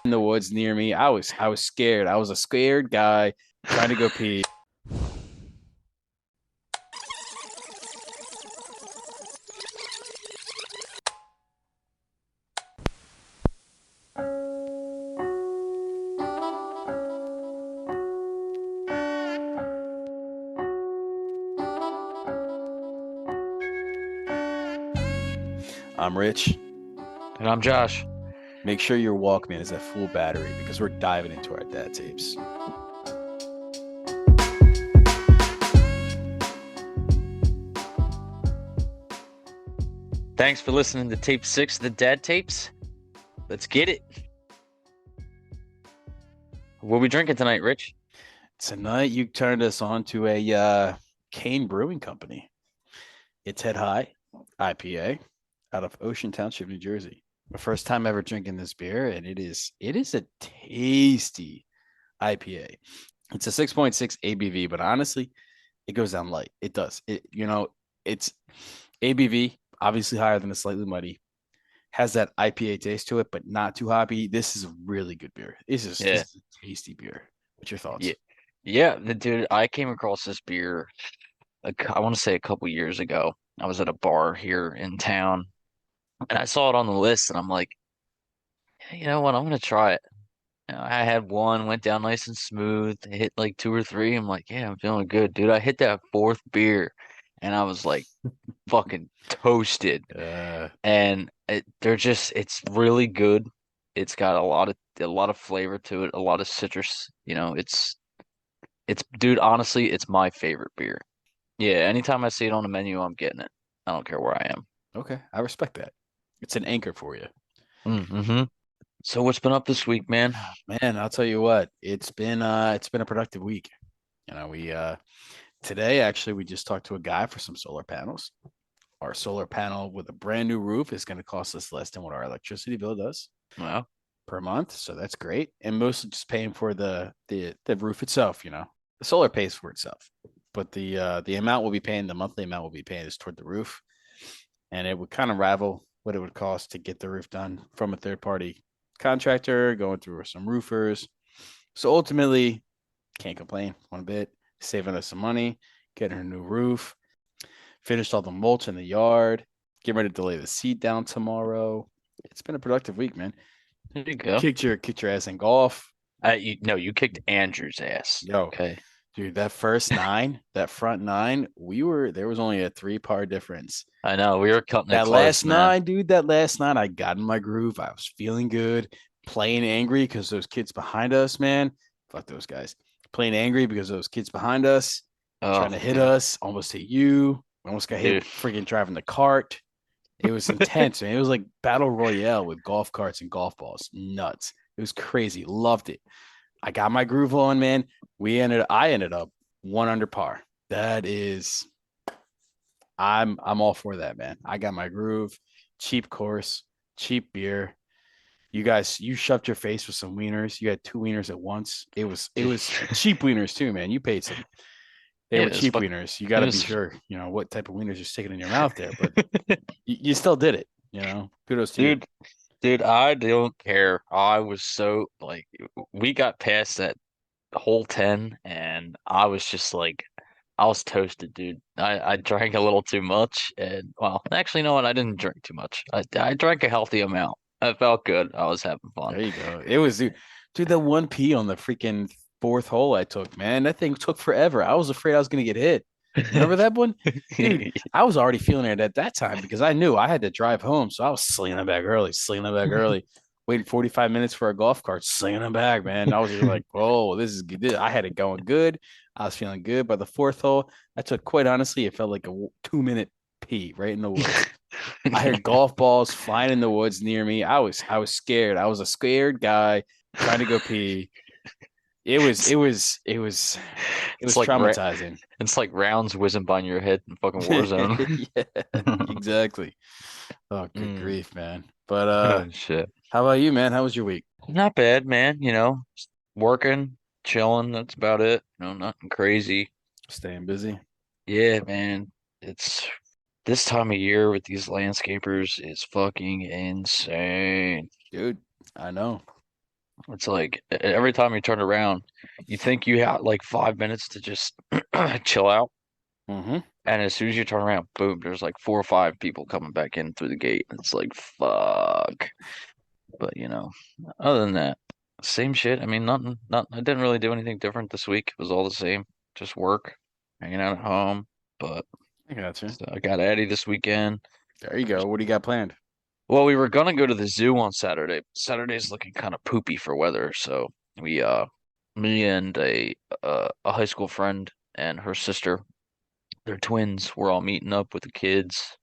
in the woods near me. I was scared. I was a scared guy trying to go pee. I'm Rich. And I'm Josh. Make sure your Walkman is at full battery because we're diving into our dad tapes. Thanks for listening to tape 6 of the Dad Tapes. Let's get it. What are we drinking tonight, Rich? Tonight you turned us on to a Kane Brewing Company. It's Head High IPA out of Ocean Township, New Jersey. My first time ever drinking this beer, and it is a tasty IPA. It's a 6.6 ABV, but honestly, it goes down light. It does. It's ABV, obviously higher than a Slightly Muddy. Has that IPA taste to it, but not too hoppy. This is a really good beer. This Yeah. is a tasty beer. What's your Yeah. thoughts? Yeah, dude, I came across this beer, I want to say a couple years ago. I was at a bar here in town and I saw it on the list and I'm like, "Hey, you know what? I'm gonna try it." I had one, went down nice and smooth, hit like two or three. I'm like, yeah, I'm feeling good, dude. I hit that fourth beer and I was like fucking toasted. Uh, And it's really good. It's got a lot of flavor to it, a lot of citrus. It's dude, honestly, it's my favorite beer. Yeah, anytime I see it on the menu, I'm getting it. I don't care where I am. okay, I respect that. It's an anchor for you. Mm-hmm. So what's been up this week, man? Man, I'll tell you what, it's been a productive week. We today actually we just talked to a guy for some solar panels. Our solar panel with a brand new roof is going to cost us less than what our electricity bill does Well, per month, so that's great. And mostly just paying for the roof itself. The solar pays for itself, but the amount we'll be paying, the monthly amount we'll be paying is toward the roof, and it would kind of rival what it would cost to get the roof done from a third party contractor going through some roofers. So ultimately, can't complain one bit. Saving us some money, getting a new roof, finished all the mulch in the yard, getting ready to lay the seed down tomorrow. It's been a productive week, man. there you go. Kicked your ass in golf. No, you kicked Andrew's ass. Yo, Okay. dude, that first nine, that front nine, there was only a 3 par difference. I know we were cutting it That close, last man. nine, dude, that last nine, I got in my groove. I was feeling good, playing angry because those kids behind us, man. Fuck those guys. Playing angry because those kids behind us Oh, trying to hit us, almost hit you. Almost got hit dude. freaking driving the cart. It was intense, man. It was like battle royale with golf carts and golf balls. Nuts. It was crazy. Loved it. I got my groove on, man. I ended up 1 under par. That is I'm all for that, man. I got my groove, cheap course, cheap beer. You shoved your face with some wieners. You had two wieners at once. It was cheap wieners too, man. You paid some. They Yeah, were cheap wieners. You got it to be was sure, what type of wieners you're sticking in your mouth there, but you still did it. Kudos to you. dude, dude, I don't care. I was so like we got past that whole 10 and I was just like I was toasted, dude. I drank a little too much and well, actually, you know what? I didn't drink too much. I drank a healthy amount. I felt good. I was having fun. There you go. It was dude, that 1 P on the freaking fourth hole I took, man. That thing took forever. I was afraid I was gonna get hit. Remember that one? Dude, I was already feeling it at that time because I knew I had to drive home. So I was slinging it back early, waiting 45 minutes for a golf cart, slinging it back, man. I was just like, whoa, this is good. I had it going good. I was feeling good. By the fourth hole, I took, quite honestly, it felt like a 2 minute pee right in the woods. I heard golf balls flying in the woods near me. I was scared. I was a scared guy trying to go pee. It was It's, it was it was it it's was like traumatizing. it's like rounds whizzing by your head in fucking Warzone. Yeah, exactly. Oh, good Mm. grief, man. But Oh shit. how about you, man? How was your week? Not bad, man. Just working, chilling, that's about it. Nothing crazy. Staying busy? Yeah, man. It's this time of year with these landscapers is fucking insane. Dude, I know. It's like every time you turn around, you think you have like 5 minutes to just chill out. Mm-hmm. And as soon as you turn around, boom, there's like 4 or 5 people coming back in through the gate. It's like, fuck. But other than that, same shit. I mean, I didn't really do anything different this week. It was all the same. Just work, hanging out at home. But I got you. so I got Eddie this weekend. There you go. What do you got planned? Well, we were gonna go to the zoo on Saturday. Saturday's looking kind of poopy for weather, so we me and a high school friend and her sister, they're twins. We're all meeting up with the kids.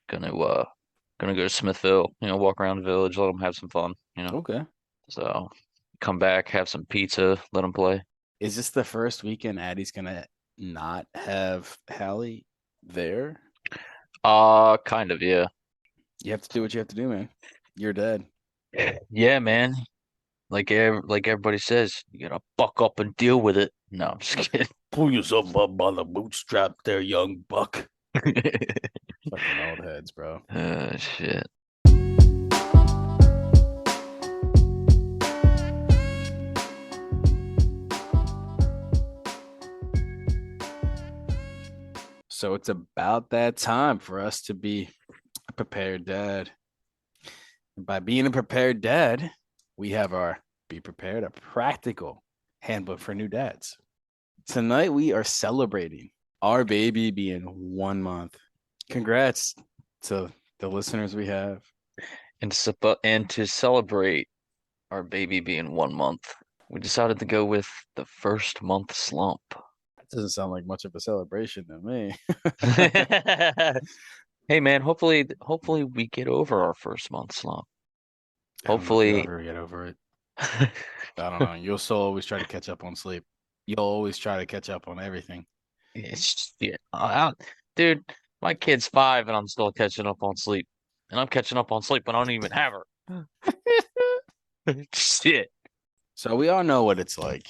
Gonna gonna go to Smithville, walk around the village, let them have some fun. Okay. So come back, have some pizza, let them play. Is this the first weekend Addie's gonna not have Hallie there? Kind of, yeah. You have to do what you have to do, man. You're dead. Yeah, man. Like everybody says, you gotta buck up and deal with it. No, I'm just kidding. Pull yourself up by the bootstrap there, young buck. Fucking old heads, bro. Shit. So it's about that time for us to be a prepared dad. And by being a prepared dad, we have our Be Prepared, a practical handbook for new dads. Tonight, we are celebrating our baby being 1 month. Congrats to the listeners we have. And to celebrate our baby being 1 month, we decided to go with the first month slump. That doesn't sound like much of a celebration to me. Hey man, hopefully we get over our first month slump. I don't know if you'll Hopefully ever get over it. I don't know. You'll still always try to catch up on sleep. You'll always try to catch up on everything. it's yeah. Dude, my kid's 5 and I'm still catching up on sleep. And I'm catching up on sleep when I don't even have her. Shit. So we all know what it's like,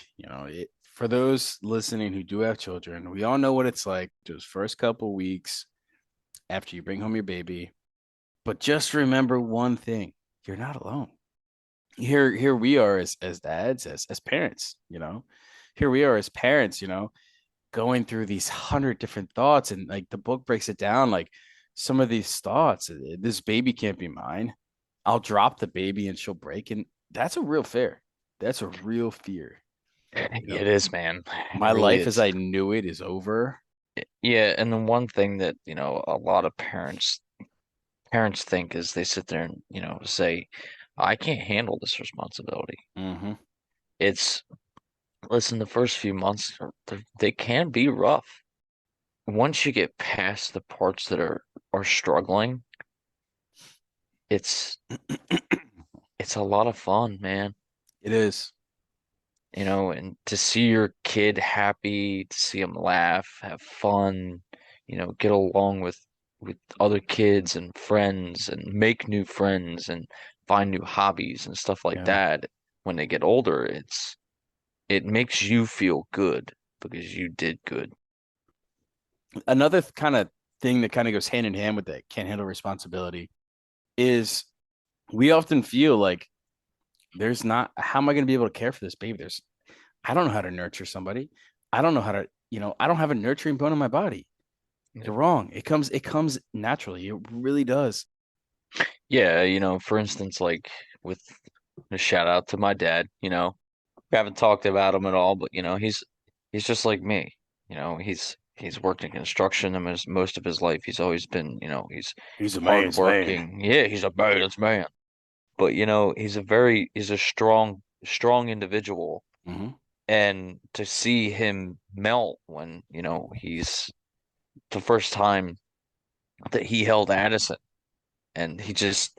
for those listening who do have children, we all know what it's like those first couple weeks after you bring home your baby. But just remember one thing: you're not alone. Here we are as dads, as parents. Here we are as parents. Going through these 100 different thoughts, and like the book breaks it down, like some of these thoughts. This baby can't be mine. I'll drop the baby and she'll break, and that's a real fear. That's a real fear. You know, It is, man. It my really life as is. I knew it is over. Yeah, and the one thing that, a lot of parents think is they sit there and, say, I can't handle this responsibility. Hmm. It's, listen, the first few months they can be rough. Once you get past the parts that are struggling, it's it's a lot of fun, man. It is. And to see your kid happy, to see them laugh, have fun, get along with other kids and friends and make new friends and find new hobbies and stuff like Yeah. that. When they get older, it makes you feel good because you did good. Another kind of thing that kind of goes hand in hand with that can't handle responsibility is we often feel like there's not, how am I going to be able to care for this baby? I don't know how to nurture somebody. I don't know how to, I don't have a nurturing bone in my body. Yeah. You're wrong. It comes naturally. It really does. Yeah, for instance, like with a shout out to my dad, we haven't talked about him at all, but he's just like me. He's worked in construction and most of his life. He's always been, he's He's a man's man. hardworking. Yeah, he's a man's man. But he's a strong individual. Hmm. And to see him melt when, he's the first time that he held Addison and he just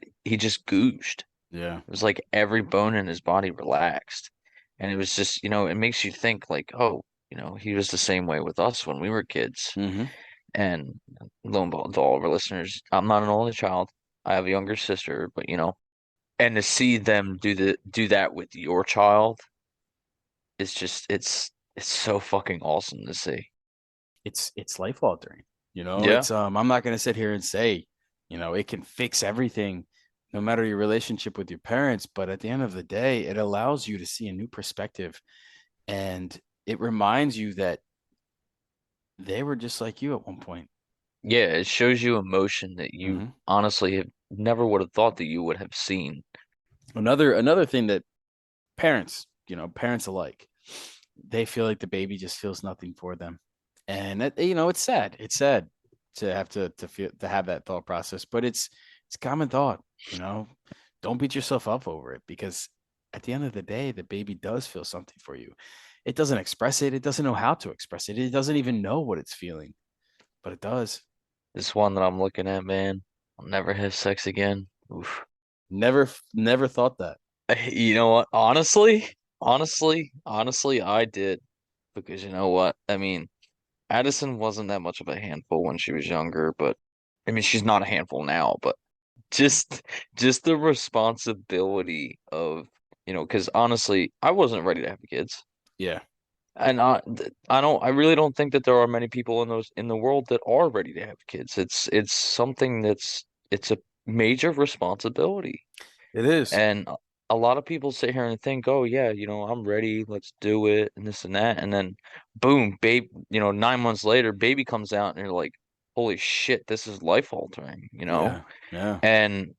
goosed. Yeah. It was like every bone in his body relaxed. And it was just, it makes you think like, oh, he was the same way with us when we were kids. Hmm. And lo and behold, to all of our listeners, I'm not an only child. I have a younger sister, but and to see them do that with your child, it's just it's so fucking awesome to see. It's life altering. Yeah. I'm not gonna sit here and say, it can fix everything. no matter your relationship with your parents, but at the end of the day, it allows you to see a new perspective, and it reminds you that they were just like you at one point. Yeah, it shows you emotion that you Hmm. honestly have never would have thought that you would have seen. Another thing that parents, parents alike, they feel like the baby just feels nothing for them, and it's sad. It's sad to have to feel to have that thought process, but it's common thought. You know, don't beat yourself up over it because at the end of the day, the baby does feel something for you. It doesn't express it. It doesn't know how to express it. It doesn't even know what it's feeling, but it does. This one that I'm looking at, man, I'll never have sex again. Oof. Never thought that. You know what? Honestly, I did. Because you know what? I mean, Addison wasn't that much of a handful when she was younger, but I mean, she's not a handful now, but just just the responsibility of, because honestly, I wasn't ready to have kids. Yeah, And I really don't think that there are many people in the world that are ready to have kids. It's something it's a major responsibility. it is. And a lot of people sit here and think, oh yeah, I'm ready, let's do it, and this and that. And then boom, babe, 9 months later, baby comes out and you're like, holy shit, this is life altering. Yeah, yeah. And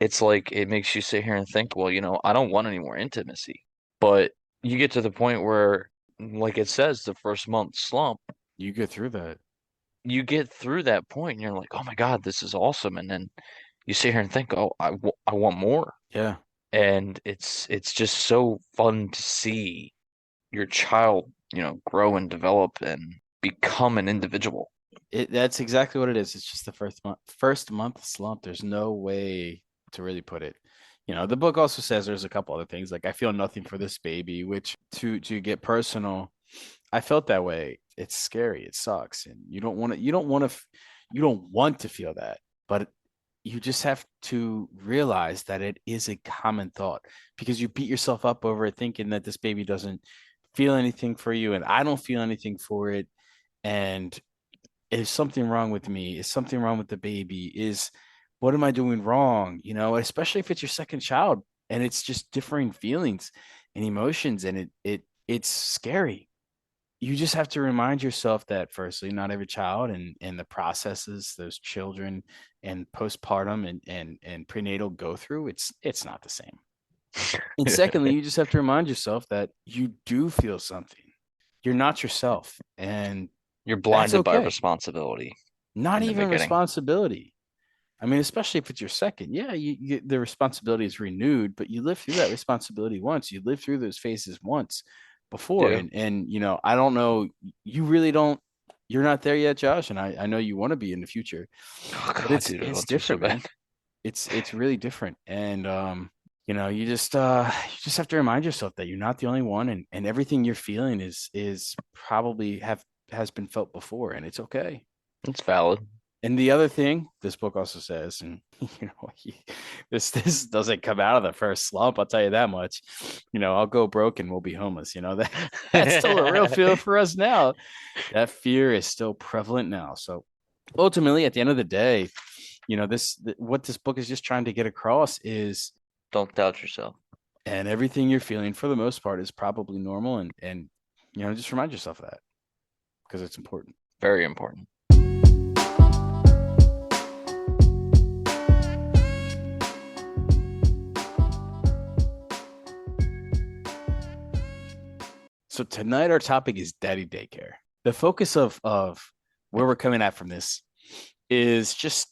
it's like it makes you sit here and think, well, I don't want any more intimacy. But you get to the point where, like it says, the first month slump, You get through that. you get through that point and you're like, oh my God, this is awesome. And then you sit here and think, oh, I want more. Yeah. And it's just so fun to see your child, grow and develop and become an individual. That's exactly what it is. It's just the first month slump. There's no way to really put it. The book also says there's a couple other things like I feel nothing for this baby, which to get personal, I felt that way. It's scary. It sucks. And you don't want to feel that, but you just have to realize that it is a common thought because you beat yourself up over it thinking that this baby doesn't feel anything for you and I don't feel anything for it. And is something wrong with me? Is something wrong with the baby? Is what am I doing wrong? Especially if it's your second child and it's just differing feelings and emotions and it's scary. You just have to remind yourself that firstly, not every child and the processes those children and postpartum and prenatal go through, it's not the same. And secondly, you just have to remind yourself that you do feel something. You're not yourself, and You're that's blinded by okay. responsibility Not in the even beginning. responsibility. I mean, especially if it's your second, yeah, the responsibility is renewed, but you live through that responsibility once. You live through those phases once before, Yeah. and I don't know, you really don't. You're not there yet, Josh, and I know you want to be in the future, Oh but God, it's dude, I it's want to so different, bad. man. It's really different, and you just have to remind yourself that you're not the only one, and everything you're feeling is probably have has been felt before, and it's okay. It's valid. And the other thing this book also says, and this doesn't come out of the first slump, I'll tell you that much. I'll go broke and we'll be homeless. That's still a real fear for us now. That fear is still prevalent now. So ultimately, at the end of the day, what this book is just trying to get across is, Don't doubt yourself. and everything you're feeling for the most part is probably normal, and just remind yourself of that because it's important. Very important. So tonight our topic is daddy daycare. The focus of where we're coming at from this is just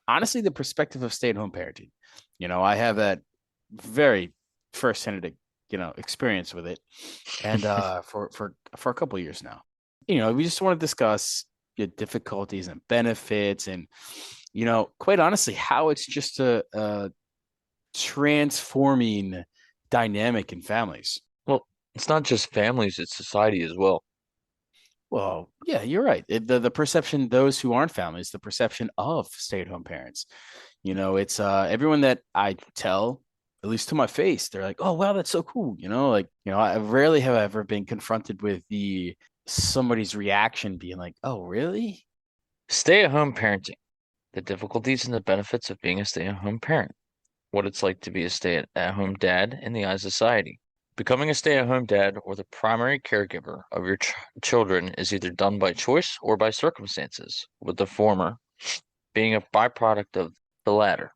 honestly the perspective of stay-at-home parenting. I have that very first-hand experience with it, and for a couple of years now. We just want to discuss the difficulties and benefits, and quite honestly, how it's just a transforming dynamic in families. Well, it's not just families, it's society as well. Well, yeah, you're right. The perception, those who aren't families, the perception of stay-at-home parents. It's everyone that I tell, at least to my face, they're like, "Oh, wow, that's so cool." I rarely have ever been confronted with the somebody's reaction being like, "Oh, really?" Stay-at-home parenting. The difficulties and the benefits of being a stay-at-home parent. what it's like to be a stay-at-home dad in the eyes of society. Becoming a stay-at-home dad or the primary caregiver of your ch children is either done by choice or by circumstances, with the former being a byproduct of the latter.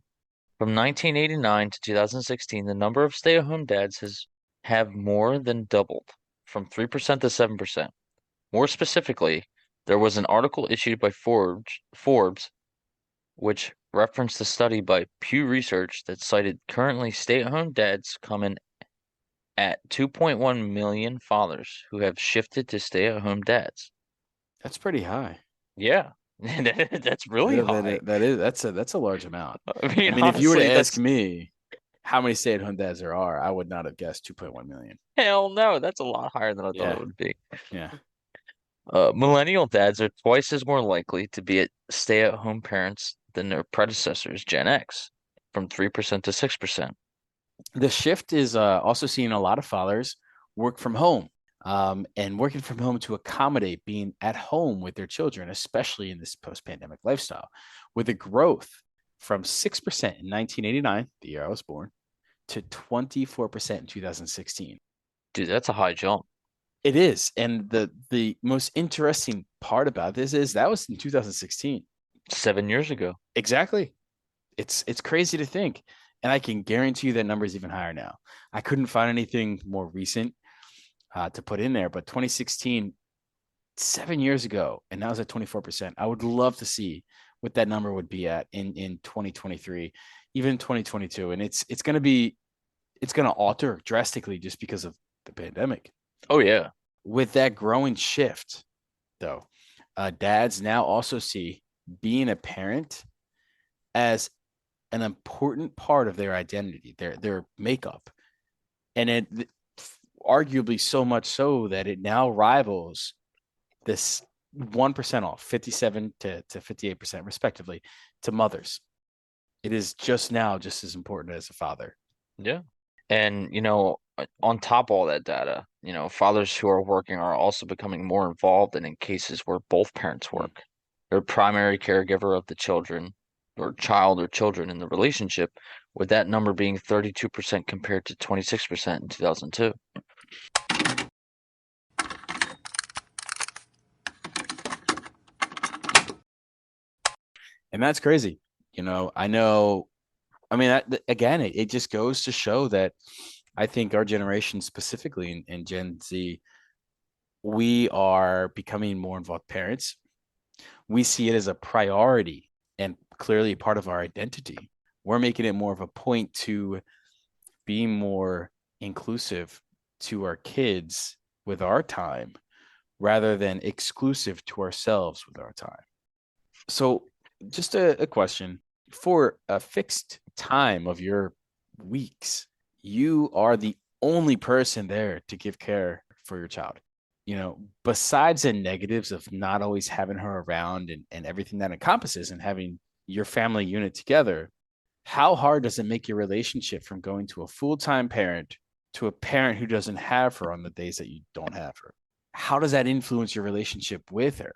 From 1989 to 2016, the number of stay-at-home dads has have more than doubled from 3% to 7%. More specifically, there was an article issued by Forbes which referenced a study by Pew Research that cited currently stay-at-home dads come in at 2.1 million fathers who have shifted to stay-at-home dads. That's pretty high. Yeah, that's really Yeah, high. that's a large amount. I I mean, mean, if you were to honestly, ask that's me how many stay-at-home dads there are, I would not have guessed 2.1 million. hell no, that's a lot higher than I thought it Yeah, would be. yeah. Millennial dads are twice as more likely to be stay-at-home parents than their predecessors, Gen X, from 3% to 6%. The shift is also seeing a lot of fathers work from home, and working from home to accommodate being at home with their children, especially in this post-pandemic lifestyle, with a growth from 6% in 1989, the year I was born, to 24% in 2016. Dude, that's a high jump. It is. And the most interesting part about this is that was in 2016. 7 years ago. Exactly. It's crazy to think. And I can guarantee you that number is even higher now. I couldn't find anything more recent to put in there, but 2016, 7 years ago, and now it's at 24%. I would love to see what that number would be at in 2023, even 2022. And it's gonna alter drastically just because of the pandemic. Oh yeah. With that growing shift, though, dads now also see being a parent as an important part of their identity, their makeup, and it arguably so much so that it now rivals this 1% off, 57 to 58% respectively, to mothers. It is just now just as important as a father. Yeah. And, on top of all that data, fathers who are working are also becoming more involved and in cases where both parents Mm. work. They're primary caregiver of the children or child or children in the relationship, with that number being 32% compared to 26% in 2002. And that's crazy. I know. I mean, again, it just goes to show that I think our generation, specifically in Gen Z, we are becoming more involved parents. We see it as a priority and clearly part of our identity. We're making it more of a point to be more inclusive to our kids with our time rather than exclusive to ourselves with our time. So, just a question for a fixed time of your weeks, you are the only person there to give care for your child. Besides the negatives of not always having her around and everything that encompasses and having your family unit together, how hard does it make your relationship from going to a full-time parent to a parent who doesn't have her on the days that you don't have her? How does that influence your relationship with her?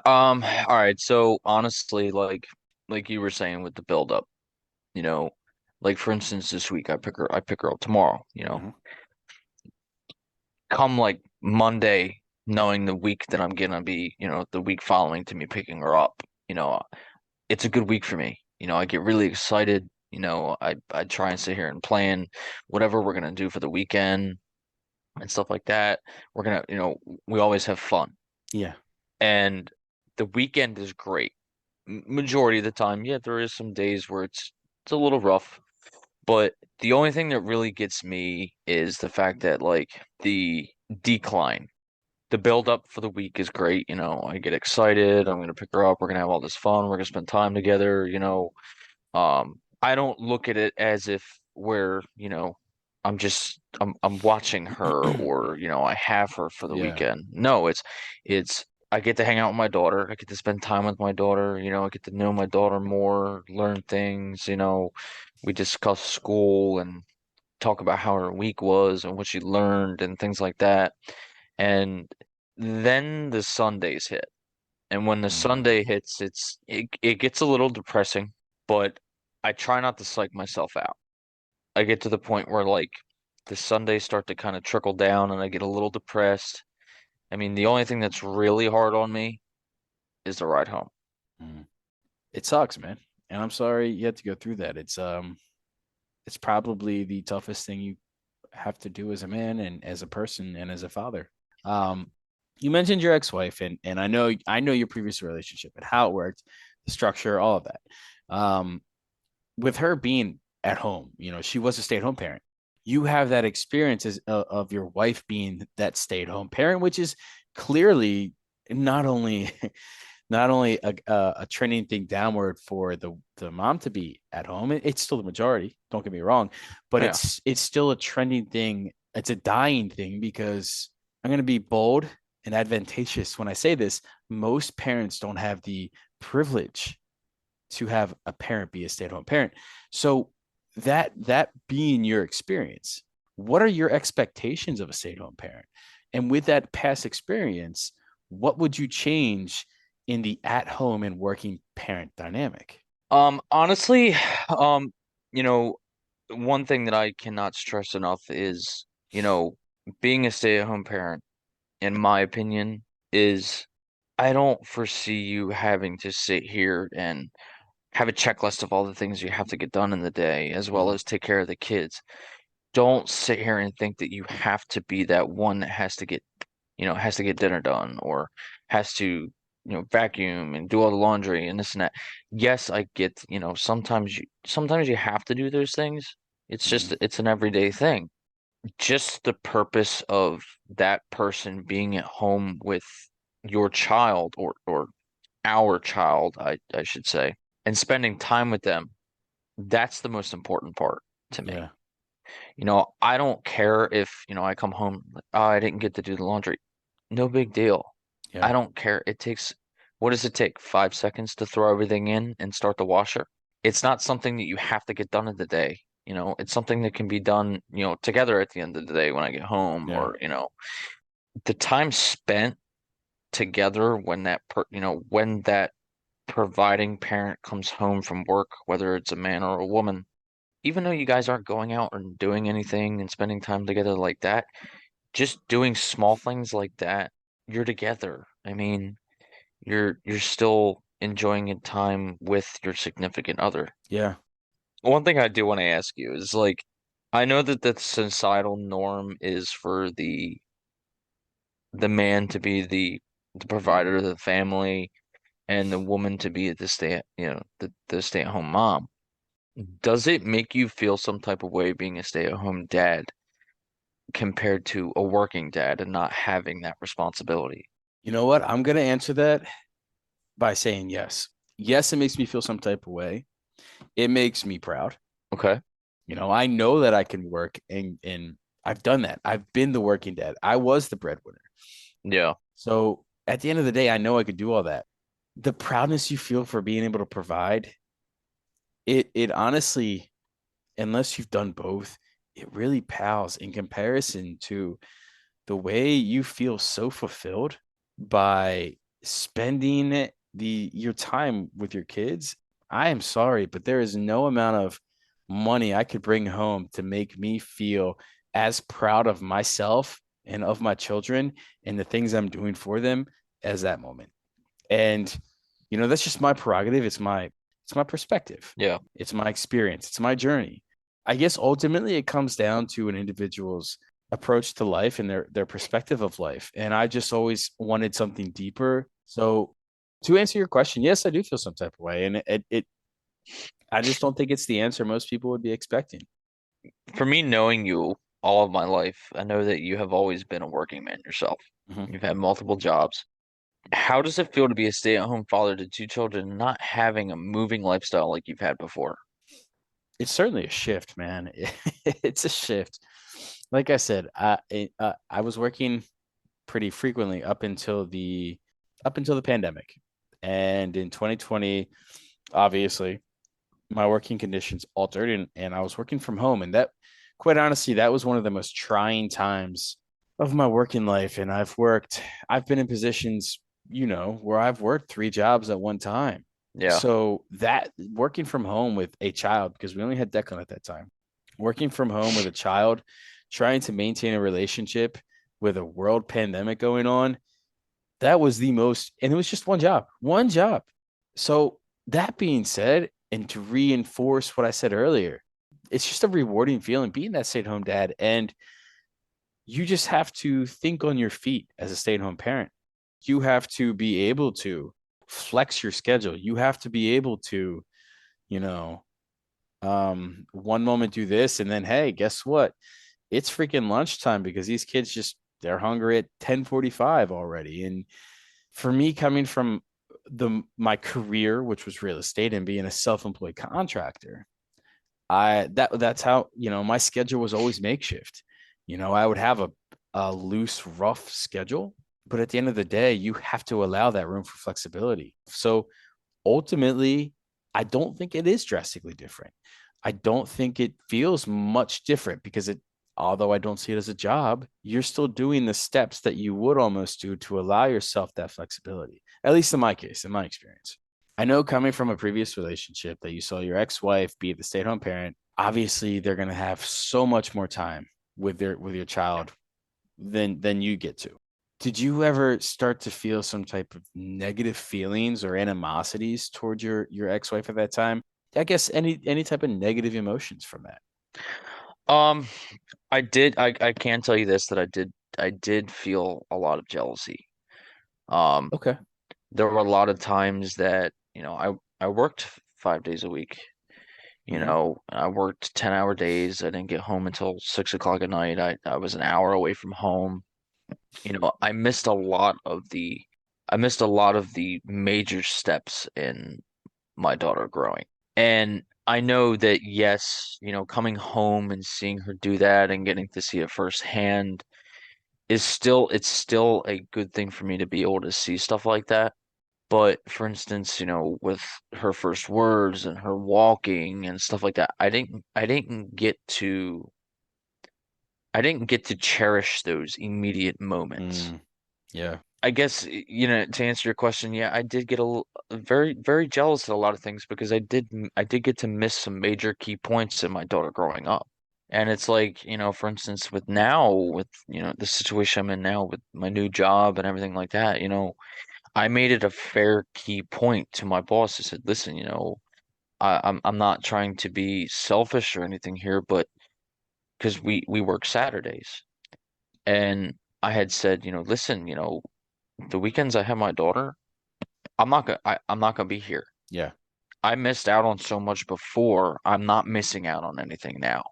All right, so honestly, like you were saying with the build up, you know, like for instance this week I pick her up tomorrow, Mm-hmm. come like Monday, knowing the week that I'm gonna be, the week following to me picking her up, it's a good week for me. I get really excited. I try and sit here and plan whatever we're gonna do for the weekend and stuff like that. We're gonna, we always have fun. Yeah. And the weekend is great. Majority of the time, yeah, there is some days where it's a little rough, but the only thing that really gets me is the fact that like the decline. The build up for the week is great. I get excited. I'm gonna pick her up. We're gonna have all this fun. We're gonna spend time together. I don't look at it as if we're, I'm watching her or, I have her for the Yeah. weekend. No, it's I get to hang out with my daughter. I get to spend time with my daughter. I get to know my daughter more, learn things. We discuss school and talk about how her week was and what she learned and things like that. And then the Sundays hit. And when the Mm. Sunday hits, it gets a little depressing, but I try not to psych myself out. I get to the point where like the Sundays start to kind of trickle down and I get a little depressed. I mean, the only thing that's really hard on me is the ride home. Mm. It sucks, man. And I'm sorry you had to go through that. It's probably the toughest thing you have to do as a man and as a person and as a father. Um, you mentioned your ex-wife, and I know your previous relationship and how it worked, the structure, all of that. With her being at home, she was a stay-at-home parent. You have that experience of your wife being that stay-at-home parent, which is clearly not only not only a trending thing downward for the mom to be at home. It's still the majority. Don't get me wrong, but Yeah. it's still a trending thing. It's a dying thing because I'm going to be bold and advantageous when I say this. Most parents don't have the privilege to have a parent be a stay-at-home parent. So that being your experience, what are your expectations of a stay-at-home parent? And with that past experience, what would you change in the at-home and working parent dynamic? Honestly, um, you know, one thing that I cannot stress enough is, being a stay-at-home parent, in my opinion, is I don't foresee you having to sit here and have a checklist of all the things you have to get done in the day, as well Mhm. as take care of the kids. Don't sit here and think that you have to be that one that has to get dinner done or has to, vacuum and do all the laundry and this and that. Yes, I get, sometimes you have to do those things. It's Mhm. just it's an everyday thing. Just the purpose of that person being at home with your child or our child, I should say, and spending time with them, that's the most important part to me. Yeah. I don't care if, I come home, like, oh, I didn't get to do the laundry. No big deal. Yeah. I don't care. What does it take? 5 seconds to throw everything in and start the washer? It's not something that you have to get done in the day. It's something that can be done, together at the end of the day when I get home Yeah. or, the time spent together when that providing parent comes home from work, whether it's a man or a woman, even though you guys aren't going out and doing anything and spending time together like that, just doing small things like that, you're together. I mean, you're still enjoying a time with your significant other. Yeah. One thing I do want to ask you is like, I know that the societal norm is for the man to be the Mhm. provider of the family and the woman to be the stay-at-home mom. Does it make you feel some type of way being a stay-at-home dad compared to a working dad and not having that responsibility? You know what? I'm going to answer that by saying yes. Yes, it makes me feel some type of way. It makes me proud. Okay. I know that I can work and I've done that. I've been the working dad. I was the breadwinner. Yeah. So at the end of the day, I know I could do all that. The proudness you feel for being able to provide, it honestly, unless you've done both, it really pales in comparison to the way you feel so fulfilled by spending your time with your kids. I am sorry, but there is no amount of money I could bring home to make me feel as proud of myself and of my children and the things I'm doing for them as that moment. And that's just my prerogative. It's my perspective. Yeah. It's my experience. It's my journey. I guess ultimately it comes down to an individual's approach to life and their perspective of life. And I just always wanted something deeper. So to answer your question, yes, I do feel some type of way. And I just don't think it's the answer most people would be expecting. For me, knowing you all of my life, I know that you have always been a working man yourself. Mhm. You've had multiple jobs. How does it feel to be a stay-at-home father to two children, not having a moving lifestyle like you've had before? It's certainly a shift, man. It's a shift. Like I said, I was working pretty frequently up until the pandemic. And in 2020, obviously, my working conditions altered and I was working from home. And that, quite honestly, that was one of the most trying times of my working life. I've been in positions, where I've worked three jobs at one time. Yeah. So that working from home with a child, because we only had Declan at that time, working from home with a child, trying to maintain a relationship with a world pandemic going on, that was the most, and it was just one job. So that being said, and to reinforce what I said earlier, it's just a rewarding feeling being that stay-at-home dad. And you just have to think on your feet as a stay-at-home parent. You have to be able to flex your schedule. You have to be able to, you know, one moment do this, and then hey, guess what? It's freaking lunchtime because these kids just they're hungry at 10:45 already. And for me, coming from the my career, which was real estate, and being a self-employed contractor, that's how, my schedule was always makeshift. I would have a loose, rough schedule, but at the end of the day, you have to allow that room for flexibility. So ultimately, I don't think it is drastically different. I don't think it feels much different because although I don't see it as a job, you're still doing the steps that you would almost do to allow yourself that flexibility. At least in my case, in my experience. I know coming from a previous relationship that you saw your ex-wife be the stay-at-home parent, obviously they're going to have so much more time with your child than you get to. Did you ever start to feel some type of negative feelings or animosities towards your ex-wife at that time? I guess any type of negative emotions from that. Um, I can tell you this that I did feel a lot of jealousy. Um, Okay. there were a lot of times that, I worked 5 days a week. Hmm. I worked 10-hour days. I didn't get home until 6 o'clock at night. I was an hour away from home. I missed a lot of the major steps in my daughter growing. And I know that yes, coming home and seeing her do that and getting to see it firsthand it's still a good thing for me to be able to see stuff like that. But for instance, with her first words and her walking and stuff like that, I didn't get to cherish those immediate moments. Mm, yeah. I guess, to answer your question, yeah, I did get very, very jealous at a lot of things because I did get to miss some major key points in my daughter growing up. And it's like, for instance, with the situation I'm in now with my new job and everything like that, I made it a fair key point to my boss. I said, listen, I'm not trying to be selfish or anything here, but because we work Saturdays. And I had said, listen, the weekends I have my daughter, I'm not gonna be here. Yeah. I missed out on so much before. I'm not missing out on anything now.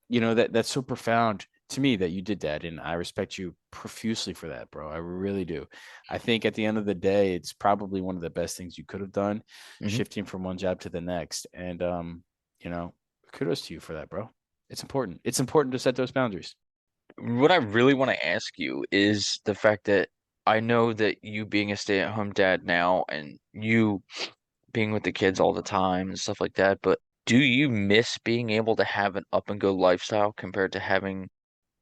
That's so profound to me that you did that, and I respect you profusely for that, bro. I really do. I think at the end of the day, it's probably one of the best things you could have done, Hmm. shifting from one job to the next. And you know, kudos to you for that, bro. It's important. It's important to set those boundaries. What I really want to ask you is the fact that I know that you being a stay-at-home dad now and you being with the kids all the time and stuff like that, but do you miss being able to have an up and go lifestyle compared to having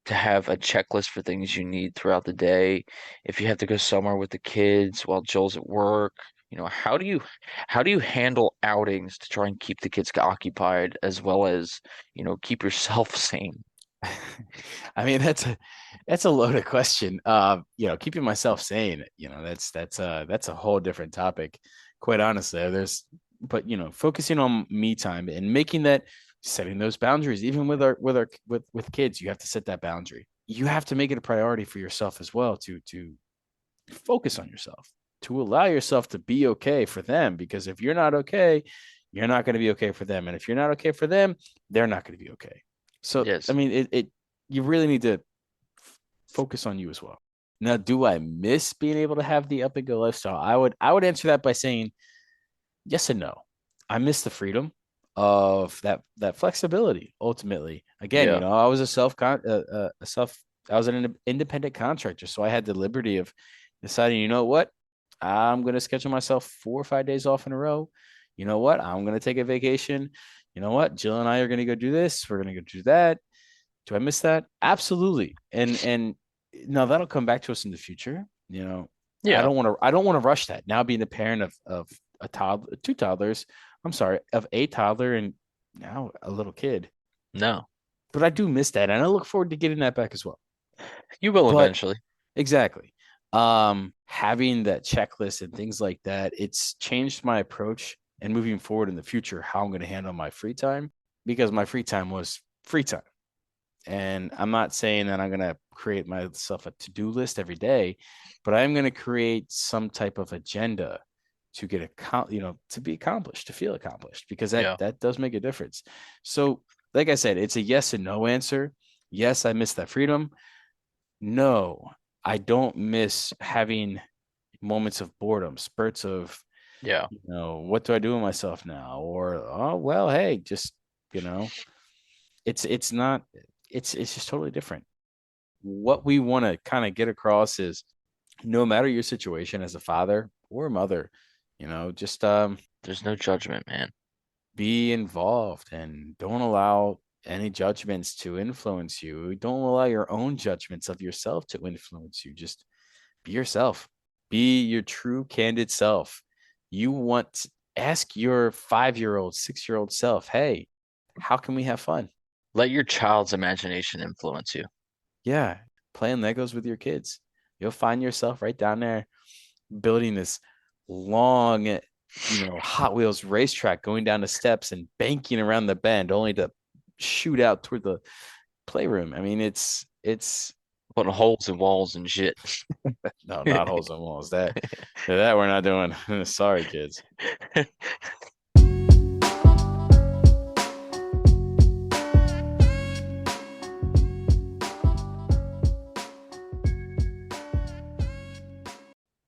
to have a checklist for things you need throughout the day? If you have to go somewhere with the kids while Joel's at work, how do you handle outings to try and keep the kids occupied as well as, keep yourself sane? I mean, that's a loaded question. Keeping myself sane, that's a whole different topic. Quite honestly, but focusing on me time and making that setting those boundaries, even with kids, you have to set that boundary. You have to make it a priority for yourself as well to focus on yourself, to allow yourself to be okay for them. Because if you're not okay, you're not going to be okay for them, and if you're not okay for them, they're not going to be okay. So, I Yes. mean, it you really need to focus on you as well. Now, do I miss being able to have the up and go lifestyle? I would answer that by saying yes and no. I miss the freedom of that flexibility. Ultimately, again, Yeah. I was a self I was an independent contractor, so I had the liberty of deciding, what, I'm going to schedule myself 4 or 5 days off in a row. You know what, I'm going to take a vacation. You know what, Jill and I are going to go do this. We're going to go do that. Do I miss that? Absolutely. And now that'll come back to us in the future. I Yeah. don't want to rush that. Now being a parent of a toddler, two toddlers. I'm sorry, of a toddler and now a little kid. No, But I do miss that, and I look forward to getting that back as well. you will But eventually. exactly, having that checklist and things like that, it's changed my approach and moving forward in the future how I'm going to handle my free time because my free time was free time. And I'm not saying that I'm going to create myself a to-do list every day, but I'm going to create some type of agenda to get to be accomplished, to feel accomplished, because that Yeah, that does make a difference. So, like I said, it's a yes and no answer. Yes, I miss that freedom. No, I don't miss having moments of boredom, spurts of, yeah. what do I do with myself now? Or, oh, well, hey, just, you know, it's not it's just totally different. What we want to kind of get across is no matter your situation as a father or a mother, just There's no judgment, man. be involved and don't allow any judgments to influence you. Don't allow your own judgments of yourself to influence you. Just be yourself. Be your true candid self. You want to ask your 5-year old, 6-year old self, hey, how can we have fun? Let your child's imagination influence you. Yeah, playing Legos with your kids. You'll find yourself right down there building this long, Hot Wheels racetrack, going down the steps and banking around the bend, only to shoot out toward the playroom. I mean, it's Putting holes in walls and shit. no, not holes in walls. That we're not doing. Sorry, kids.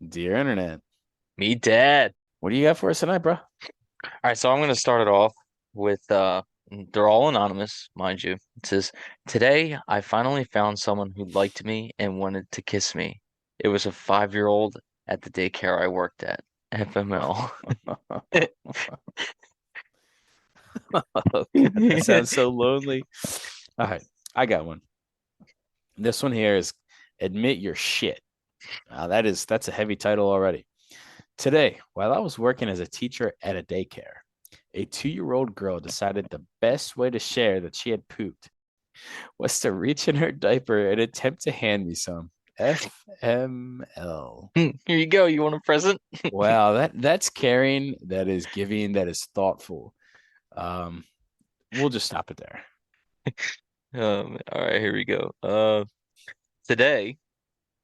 Dear Internet, Me dead. what do you got for us tonight, bro? All right, so I'm gonna start it off with they're all anonymous, mind you. It says, "Today I finally found someone who liked me and wanted to kiss me. It was a 5-year-old at the daycare I worked at. FML." Oh, God, that sounds so lonely. All right, I got one. This one here is admit your shit. That's a heavy title already. Today, while I was working as a teacher at a daycare, a 2-year-old girl decided the best way to share that she had pooped was to reach in her diaper and attempt to hand me some. FML. Here you go. You want a present? Wow, that's caring, that is giving, that is thoughtful. Um, we'll just stop it there. All right, here we go. Today,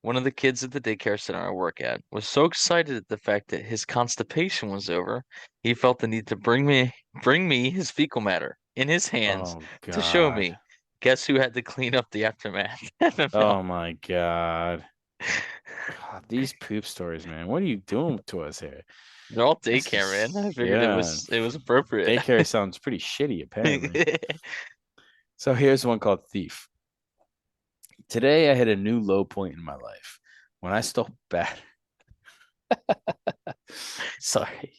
one of the kids at the daycare center I work at was so excited at the fact that his constipation was over, he felt the need to bring me his fecal matter in his hands Oh to show God. me. Guess who had to clean up the aftermath? FML. Oh my God. God, these poop stories, man. What are you doing to us here? They're all This daycare, man. I is figured it yeah. was it was appropriate. Daycare sounds pretty shitty, apparently. So here's one called Thief. Today I hit a new low point in my life when I stole sorry.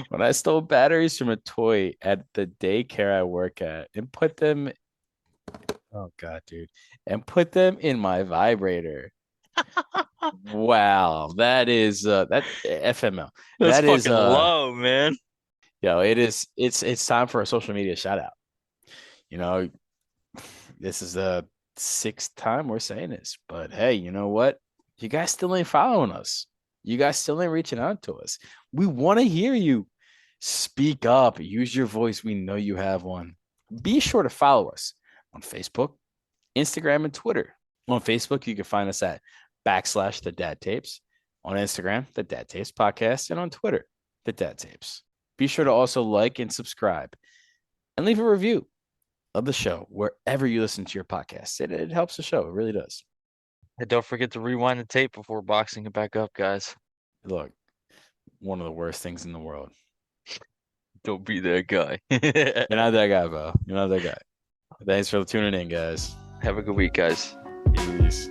When I stole batteries from a toy at the daycare I work at and put them, oh God, dude, and put them in my vibrator. Wow, that FML. That's That is fucking low, man. it's time for a social media shout out. You know, this is the 6th time we're saying this, but hey, you know what? You guys still ain't following us. You guys still ain't reaching out to us. We want to hear you. Speak up. Use your voice. We know you have one. Be sure to follow us on Facebook, Instagram, and Twitter. On Facebook, you can find us at /the Dad Tapes. On Instagram, the Dad Tapes Podcast, and on Twitter, the Dad Tapes. Be sure to also like and subscribe and leave a review of the show wherever you listen to your podcast. It helps the show. It really does. And don't forget to rewind the tape before boxing it back up, guys. Look, one of the worst things in the world. Don't be that guy. You're not that guy, bro. You're not that guy. Thanks for tuning in, guys. Have a good week, guys. Peace.